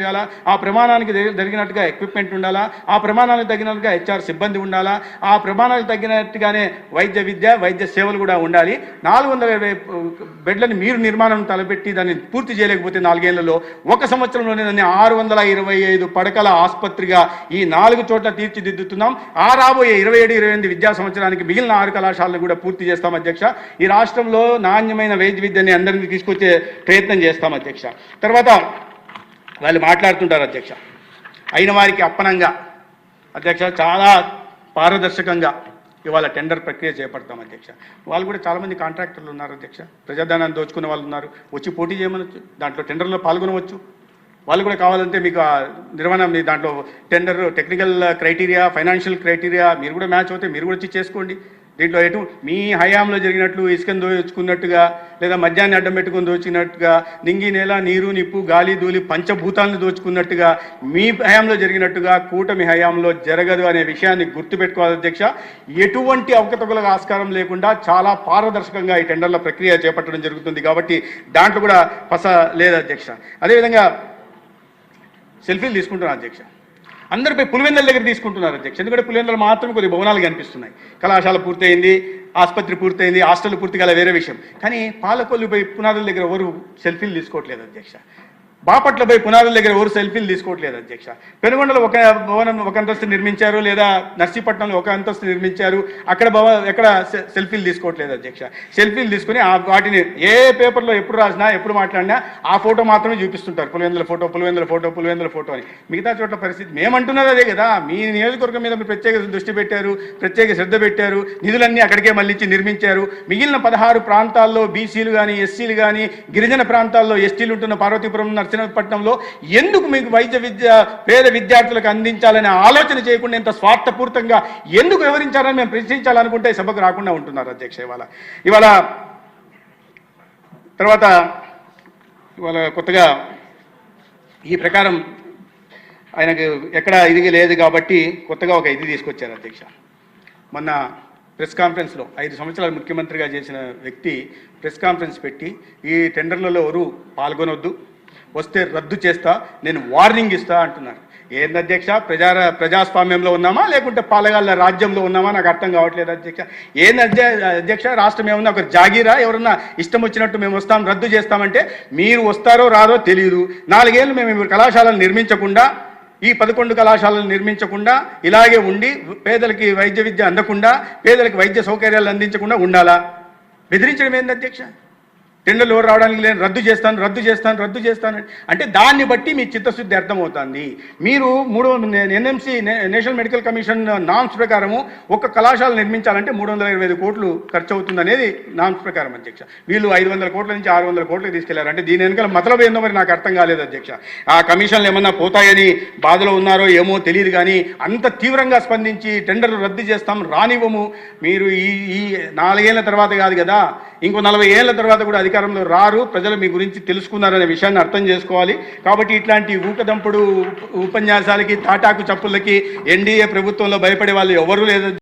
చేయాలా, ఆ ప్రమాణానికి జరిగినట్టుగా ఎక్విప్మెంట్ ఉండాలా, ఆ ప్రమాణాలకు తగినట్టుగా హెచ్ఆర్ సిబ్బంది ఉండాలా, ఆ ప్రమాణాలకు తగినట్టుగానే వైద్య విద్య వైద్య సేవలు కూడా ఉండాలి. 420 బెడ్లని మీరు నిర్మాణం తలపెట్టి దాన్ని పూర్తి చేయలేకపోతే 4 ఏళ్లలో 1 సంవత్సరంలోనే దాన్ని 625 పడకల ఆసుపత్రిగా ఈ 4 చోట్ల తీర్చిదిద్దుతున్నాం. ఆ రాబోయే 27-28 విద్యా సంవత్సరానికి మిగిలిన 6 కళాశాలను కూడా పూర్తి చేస్తాం అధ్యక్ష. ఈ రాష్ట్రంలో నాణ్యమైన వైద్య విద్యని అందరినీ తీసుకొచ్చే ప్రయత్నం చేస్తాం అధ్యక్ష. తర్వాత వాళ్ళు మాట్లాడుతుంటారు అధ్యక్ష, అయిన వారికి అప్పనంగా అధ్యక్ష చాలా పారదర్శకంగా ఇవాళ టెండర్ ప్రక్రియ చేపడతాం అధ్యక్ష. వాళ్ళు కూడా చాలామంది కాంట్రాక్టర్లు ఉన్నారు అధ్యక్ష, ప్రజాధనాన్ని దోచుకునే వాళ్ళు ఉన్నారు, వచ్చి పోటీ చేయమనొచ్చు, దాంట్లో టెండర్లో పాల్గొనవచ్చు. వాళ్ళు కూడా కావాలంటే మీకు నిర్వహణ మీ దాంట్లో tender technical criteria financial criteria మీరు కూడా మ్యాచ్ అవుతే మీరు కూడా వచ్చి చేసుకోండి. దీంట్లో ఎటు మీ హయాంలో జరిగినట్లు ఇసుకను దోచుకున్నట్టుగా లేదా మద్యాన్ని అడ్డం పెట్టుకుని దోచుకున్నట్టుగా నింగి నేల నీరు నిప్పు గాలి ధూళి పంచభూతాలను దోచుకున్నట్టుగా మీ హయాంలో జరిగినట్టుగా కూటమి హయాంలో జరగదు అనే విషయాన్ని గుర్తుపెట్టుకోవాలి అధ్యక్ష. ఎటువంటి అవకతవకలకు ఆస్కారం లేకుండా చాలా పారదర్శకంగా ఈ టెండర్ల ప్రక్రియ చేపట్టడం జరుగుతుంది కాబట్టి దాంట్లో కూడా పస లేదు అధ్యక్ష. అదేవిధంగా సెల్ఫీలు తీసుకుంటున్నారు అధ్యక్ష, అందరిపై పులివెందుల దగ్గర తీసుకుంటున్నారు అధ్యక్ష. ఎందుకంటే పులివెందులు మాత్రం కొద్ది భవనాలు కనిపిస్తున్నాయి, కళాశాల పూర్తయింది, ఆసుపత్రి పూర్తయింది, హాస్టల్ పూర్తి కాల వేరే విషయం. కానీ పాలకొల్లుపై పునాదుల దగ్గర ఎవరు సెల్ఫీలు తీసుకోవట్లేదు అధ్యక్ష. బాపట్లపై పునాదుల దగ్గర ఎవరు సెల్ఫీలు తీసుకోవట్లేదు అధ్యక్ష. పెనుగొండలో ఒక భవనం ఒక అంతస్తు నిర్మించారు, లేదా నర్సీపట్నంలో ఒక అంతస్తు నిర్మించారు, అక్కడ ఎక్కడ సెల్ఫీలు తీసుకోవట్లేదు అధ్యక్ష. సెల్ఫీలు తీసుకుని వాటిని ఏ పేపర్లో ఎప్పుడు రాసినా ఎప్పుడు మాట్లాడినా ఆ ఫోటో మాత్రమే చూపిస్తుంటారు, Pulivendula photo Pulivendula photo Pulivendula photo అని. మిగతా చోట్ల పరిస్థితి మేమంటున్నది అదే కదా. మీ నియోజకవర్గం మీద మీరు ప్రత్యేక దృష్టి పెట్టారు, ప్రత్యేక శ్రద్ధ పెట్టారు, నిధులన్నీ అక్కడికే మళ్ళించి నిర్మించారు. మిగిలిన 16 ప్రాంతాల్లో బీసీలు కానీ ఎస్సీలు కానీ గిరిజన ప్రాంతాల్లో ఎస్టీలు ఉంటున్న పార్వతీపురం నర్సీపట్నంలో ఎందుకు మీకు వైద్య విద్య పేద విద్యార్థులకు అందించాలనే ఆలోచన చేయకుండా ఇంత స్వార్థపూరితంగా ఎందుకు వివరించాలని మేము ప్రశ్నించాలనుకుంటే సభకు రాకుండా ఉంటున్నారు అధ్యక్ష. ఇవాళ తర్వాత ఇవాళ కొత్తగా ఈ ప్రకారం ఆయనకు ఎక్కడ ఇది లేదు కాబట్టి కొత్తగా ఒక ఇది తీసుకొచ్చారు అధ్యక్ష. మొన్న ప్రెస్ కాన్ఫరెన్స్లో 5 సంవత్సరాలు ముఖ్యమంత్రిగా చేసిన వ్యక్తి ప్రెస్ కాన్ఫరెన్స్ పెట్టి ఈ టెండర్లలో ఎవరు పాల్గొనొద్దు, వస్తే రద్దు చేస్తా, నేను వార్నింగ్ ఇస్తా అంటున్నారు. ఏంది అధ్యక్ష, ప్రజాస్వామ్యంలో ఉన్నామా లేకుంటే పాలగాళ్ళ రాజ్యంలో ఉన్నామా నాకు అర్థం కావట్లేదు అధ్యక్ష. ఏంది అధ్యక్ష, రాష్ట్రం ఏమన్నా ఒక జాగీరా, ఎవరన్నా ఇష్టం వచ్చినట్టు మేము వస్తాం రద్దు చేస్తామంటే మీరు వస్తారో రాదో తెలియదు. 4 ఏళ్ళు మేము కళాశాలలు నిర్మించకుండా, ఈ 11 కళాశాలలు నిర్మించకుండా ఇలాగే ఉండి పేదలకి వైద్య విద్య అందకుండా, పేదలకు వైద్య సౌకర్యాలు అందించకుండా ఉండాలా? బెదిరించడం ఏంది అధ్యక్ష? టెండర్లు ఎవరు రావడానికి లేదు, రద్దు చేస్తాను అంటే దాన్ని బట్టి మీ చిత్తశుద్ధి అర్థమవుతుంది. మీరు NMC national medical commission norms ప్రకారము ఒక కళాశాల నిర్మించాలంటే 325 కోట్లు ఖర్చు అవుతుంది అనేది నామ్స్ ప్రకారం అధ్యక్ష. వీళ్ళు 500 కోట్ల నుంచి 600 కోట్లకు తీసుకెళ్లారు. అంటే దీని వెనకాల మతలబ్ ఏందో మరి నాకు అర్థం కాలేదు అధ్యక్ష. ఆ కమిషన్లు ఏమన్నా పోతాయని బాధలో ఉన్నారో ఏమో తెలియదు, కానీ అంత తీవ్రంగా స్పందించి టెండర్లు రద్దు చేస్తాం రానివ్వము. మీరు ఈ 4 ఏళ్ల తర్వాత కాదు కదా, ఇంకో 40 ఏళ్ల తర్వాత కూడా అధికారంలో రారు, ప్రజలు మీ గురించి తెలుసుకున్నారనే విషయాన్ని అర్థం చేసుకోవాలి. కాబట్టి ఇట్లాంటి ఊకదంపుడు ఉపన్యాసాలకి తాటాకు చప్పులకి ఎన్డీఏ ప్రభుత్వంలో భయపడే వాళ్ళు ఎవరూ లేదు.